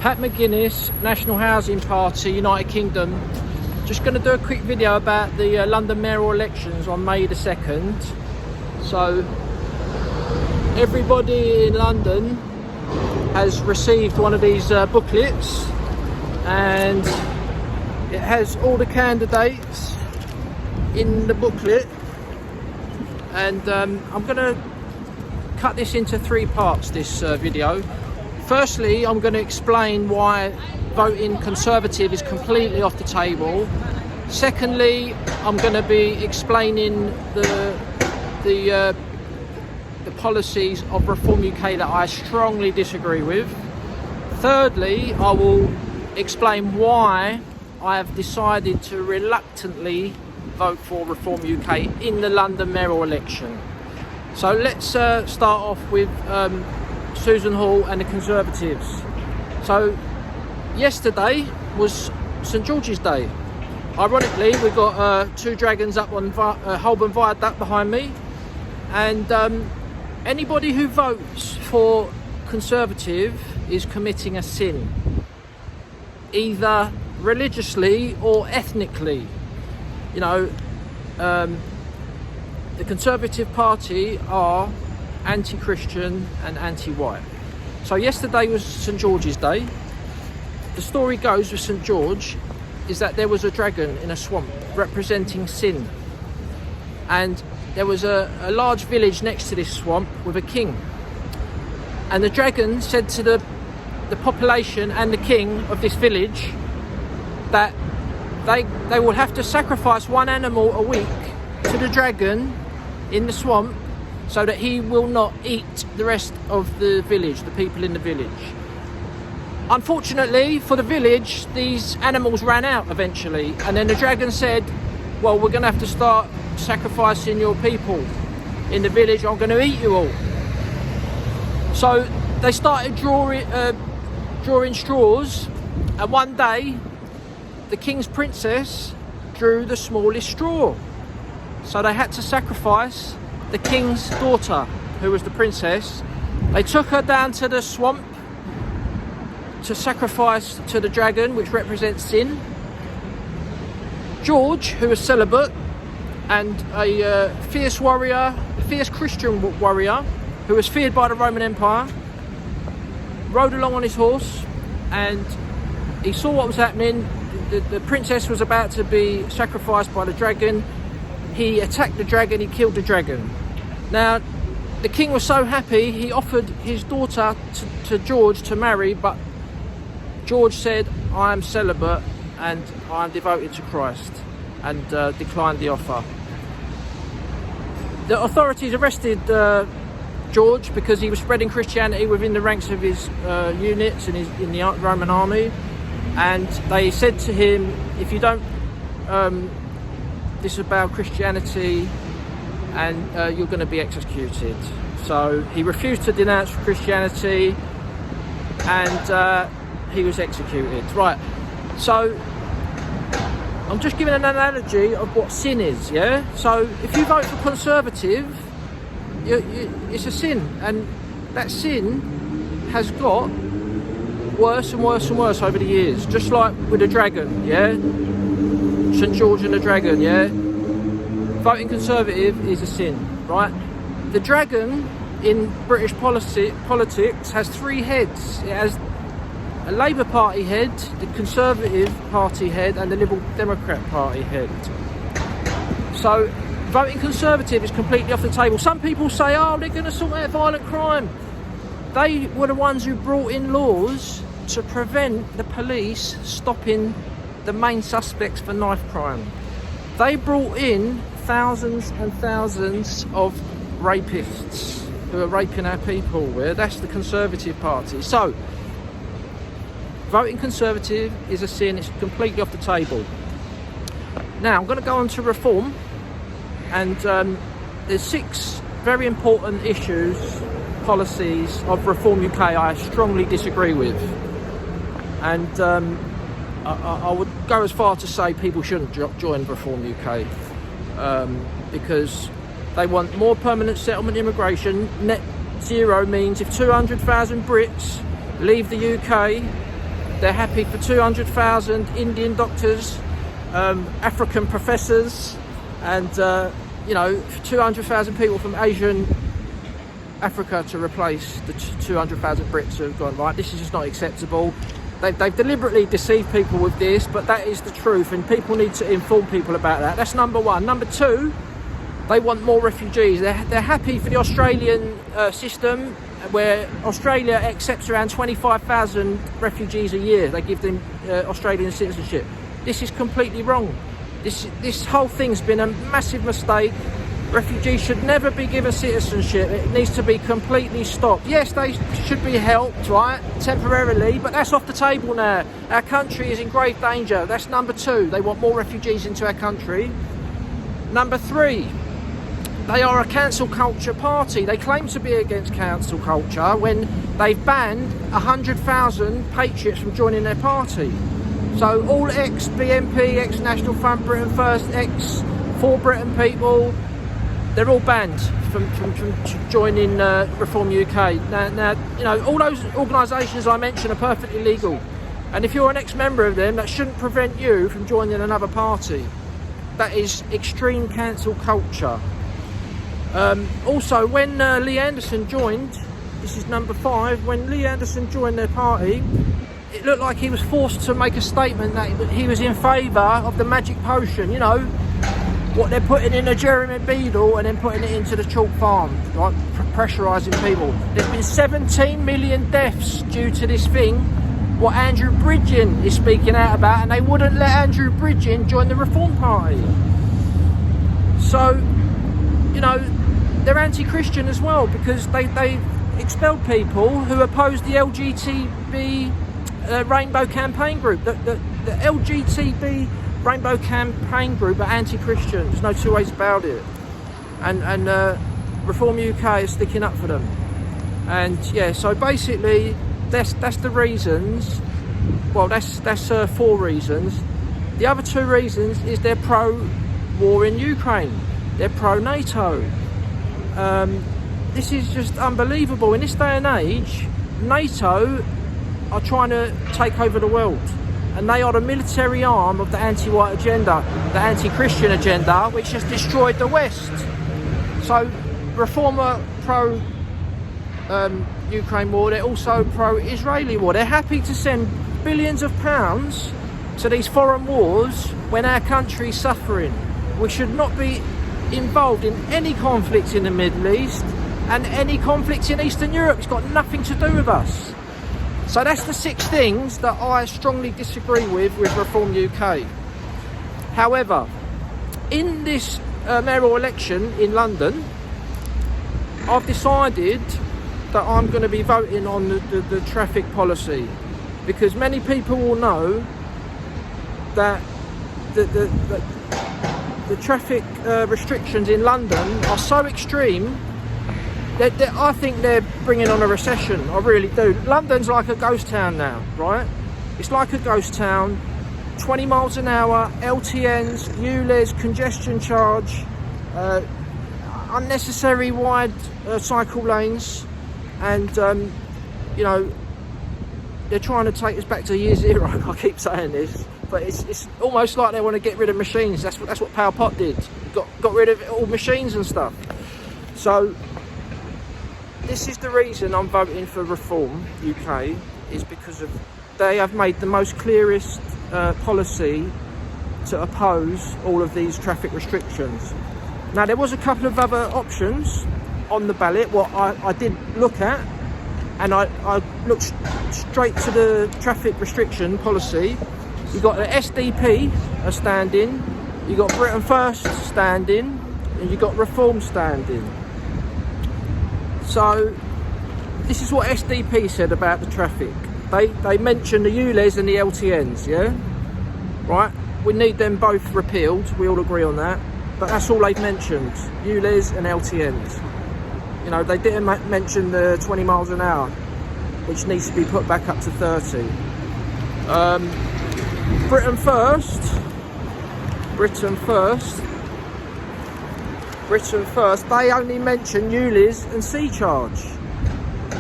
Pat McGuinness, National Housing Party, United Kingdom. Just going to do a quick video about the London mayoral elections on May the 2nd. So everybody in London has received one of these booklets, and it has all the candidates in the booklet, and I'm going to cut this into three parts, this video. Firstly, I'm going to explain why voting Conservative is completely off the table. Secondly, I'm going to be explaining the policies of ReformUK that I strongly disagree with. Thirdly, I will explain why I have decided to reluctantly vote for ReformUK in the London mayoral election. So let's start off with Susan Hall and the Conservatives. So yesterday was St George's Day. Ironically, we've got two dragons up on Holborn Viaduct behind me, and anybody who votes for Conservative is committing a sin, either religiously or ethnically. You know, the Conservative Party are anti-Christian and anti-white. So yesterday was St George's Day. The story goes with St George is that there was a dragon in a swamp representing sin, and there was a large village next to this swamp with a king, and the dragon said to the population and the king of this village that they will have to sacrifice one animal a week to the dragon in the swamp, so that he will not eat the rest of the village, the people in the village. Unfortunately for the village, these animals ran out eventually, and then the dragon said, well, we're going to have to start sacrificing your people in the village. I'm going to eat you all. So they started drawing straws, and one day the king's princess drew the smallest straw. So they had to sacrifice the king's daughter, who was the princess. They took her down to the swamp to sacrifice to the dragon, which represents sin. George, who was celibate and a fierce warrior, fierce Christian warrior, who was feared by the Roman Empire, rode along on his horse, and he saw what was happening. The princess was about to be sacrificed by the dragon. He attacked the dragon, he killed the dragon. Now, the king was so happy, he offered his daughter to George to marry, but George said, I am celibate and I am devoted to Christ, and declined the offer. The authorities arrested George because he was spreading Christianity within the ranks of his units in the Roman army, and they said to him, if you don't disavow Christianity, and you're going to be executed. So he refused to denounce Christianity, and he was executed. Right, so I'm just giving an analogy of what sin is, yeah? So if you vote for Conservative, it's a sin, and that sin has got worse and worse and worse over the years, just like with the dragon, yeah? St George and the dragon, yeah? Voting Conservative is a sin, right? The dragon in British politics has three heads. It has a Labour Party head, the Conservative Party head, and the Liberal Democrat Party head. So voting Conservative is completely off the table. Some people say, oh, they're going to sort out violent crime. They were the ones who brought in laws to prevent the police stopping the main suspects for knife crime. They brought in thousands and thousands of rapists who are raping our people. That's the Conservative Party. So voting Conservative is a sin. It's completely off the table. Now I'm going to go on to reform, and there's 6 very important issues, policies of ReformUK I strongly disagree with, and I would go as far to say people shouldn't join ReformUK, because they want more permanent settlement immigration. Net zero means if 200,000 Brits leave the UK, They're happy for 200,000 Indian doctors, African professors, and 200,000 people from Asian Africa to replace the 200,000 Brits who have gone, right, this is just not acceptable. They've deliberately deceived people with this, but that is the truth, and people need to inform people about that. That's number one. Number two, they want more refugees. They're happy for the Australian system, where Australia accepts around 25,000 refugees a year. They give them Australian citizenship. This is completely wrong. This whole thing's been a massive mistake. Refugees should never be given citizenship. It needs to be completely stopped. Yes, they should be helped, right, temporarily, but that's off the table now. Our country is in grave danger. That's number two. They want more refugees into our country. Number three, they are a cancel culture party. They claim to be against cancel culture when they've banned 100,000 patriots from joining their party. So all ex-BNP, ex-National Front, Britain First, ex-For Britain people, they're all banned from joining ReformUK. Now, all those organisations I mentioned are perfectly legal. And if you're an ex-member of them, that shouldn't prevent you from joining another party. That is extreme cancel culture. Also, when Lee Anderson joined, this is number 5, when Lee Anderson joined their party, it looked like he was forced to make a statement that he was in favour of the magic potion, what they're putting in a Jeremy Beadle and then putting it into the chalk farm, like pressurising people. There's been 17 million deaths due to this thing, what Andrew Bridgen is speaking out about, and they wouldn't let Andrew Bridgen join the Reform Party. So, they're anti-Christian as well, because they expelled people who opposed the LGTB Rainbow Campaign Group. The LGTB Rainbow Campaign Group are anti-Christian. There's no two ways about it. And ReformUK is sticking up for them. And yeah, so basically that's the reasons. Well, that's 4 reasons. The other 2 reasons is they're pro-war in Ukraine. They're pro-NATO. This is just unbelievable. In this day and age, NATO are trying to take over the world. And they are the military arm of the anti-white agenda, the anti-Christian agenda, which has destroyed the West. So, Reform are pro-Ukraine war, they're also pro-Israeli war. They're happy to send billions of pounds to these foreign wars when our country is suffering. We should not be involved in any conflict in the Middle East and any conflict in Eastern Europe. It's got nothing to do with us. So that's the 6 things that I strongly disagree with ReformUK. However, in this mayoral election in London, I've decided that I'm going to be voting on the traffic policy, because many people will know that the traffic restrictions in London are so extreme that I think they're bringing on a recession. I really do. London's like a ghost town now, right? It's like a ghost town. 20 miles an hour, LTNs, ULEZ, congestion charge, unnecessary wide cycle lanes, and they're trying to take us back to year 0. I keep saying this, but it's almost like they want to get rid of machines. That's what Pol Pot did. Got rid of all machines and stuff. So this is the reason I'm voting for ReformUK, is because they have made the most clearest policy to oppose all of these traffic restrictions. Now, there was a couple of other options on the ballot, what I did look at, and I looked straight to the traffic restriction policy. You've got the SDP standing, you've got Britain First standing, and you've got Reform standing. So this is what SDP said about the traffic. They mentioned the ULEZ and the LTNs, yeah? Right? We need them both repealed, we all agree on that. But that's all they've mentioned, ULEZ and LTNs. They didn't mention the 20 miles an hour, which needs to be put back up to 30. Britain First, they only mention ULEZ and C-Charge.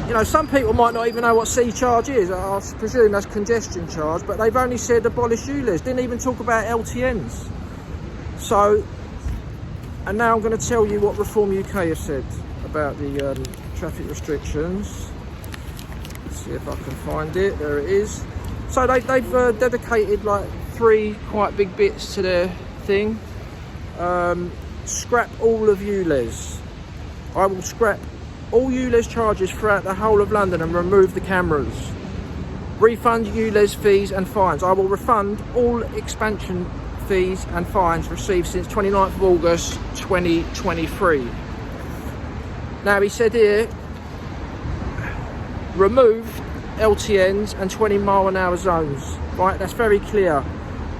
you know, some people might not even know what C charge is. I presume that's congestion charge, but they've only said abolish ULEZ, didn't even talk about LTNs. So, and now I'm going to tell you what ReformUK have said about the traffic restrictions. Let's see if I can find it. There it is. So they've dedicated like 3 quite big bits to their thing. Scrap all of ULEZ. I will scrap all ULEZ charges throughout the whole of London and remove the cameras. Refund ULEZ fees and fines. I will refund all expansion fees and fines received since 29th of August 2023. Now he said here, remove LTNs and 20 mile an hour zones. Right, that's very clear.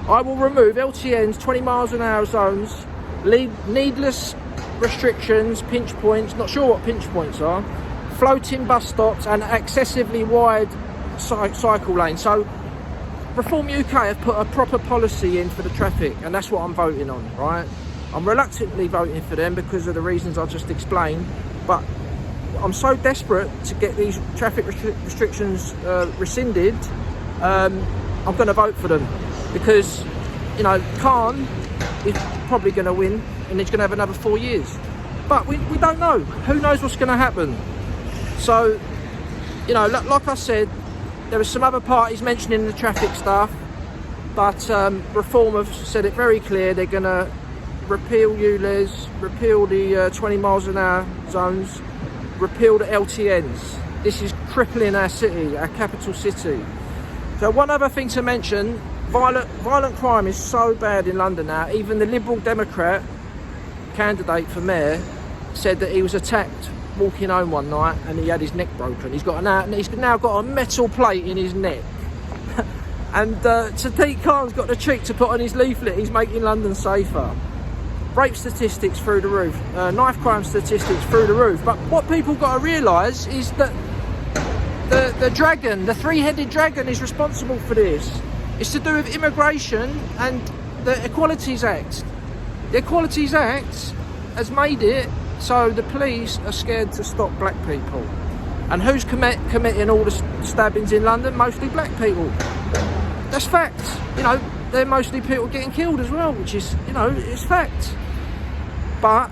I will remove LTNs, 20 miles an hour zones, needless restrictions, pinch points, not sure what pinch points are, floating bus stops and excessively wide cycle lanes. So ReformUK have put a proper policy in for the traffic, and that's what I'm voting on, right? I'm reluctantly voting for them because of the reasons I just explained, but I'm so desperate to get these traffic restrictions rescinded. I'm going to vote for them because, you know, Khan is probably going to win and he's going to have another 4 years. But we don't know. Who knows what's going to happen? So, you know, like I said, there were some other parties mentioning the traffic stuff, but Reform have said it very clear. They're going to repeal ULEZ, repeal the 20 miles an hour zones, repeal the LTNs. This is crippling our city, our capital city. So one other thing to mention, violent crime is so bad in London now. Even the Liberal Democrat candidate for mayor said that he was attacked walking home one night and he had his neck broken. He's now got a metal plate in his neck. And Sadiq Khan's got the trick to put on his leaflet, he's making London safer. Rape statistics through the roof, knife crime statistics through the roof. But what people got to realise is that the dragon, the 3-headed dragon, is responsible for this. It's to do with immigration and the Equalities Act. The Equalities Act has made it so the police are scared to stop black people. And who's committing all the stabbings in London? Mostly black people. That's fact. You know, they're mostly people getting killed as well, which is, you know, it's fact. But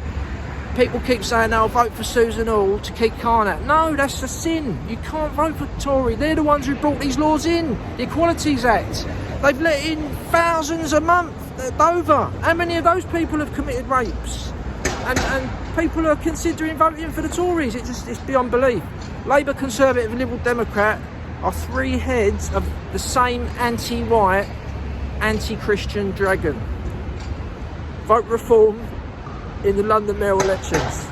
people keep saying they'll vote for Susan Hall to keep Khan out. No, that's a sin. You can't vote for Tory. They're the ones who brought these laws in. The Equalities Act. They've let in thousands a month at Dover. How many of those people have committed rapes? And people are considering voting for the Tories. It's beyond belief. Labour, Conservative and Liberal Democrat are 3 heads of the same anti-white, anti-Christian dragon. Vote Reform in the London mayoral elections.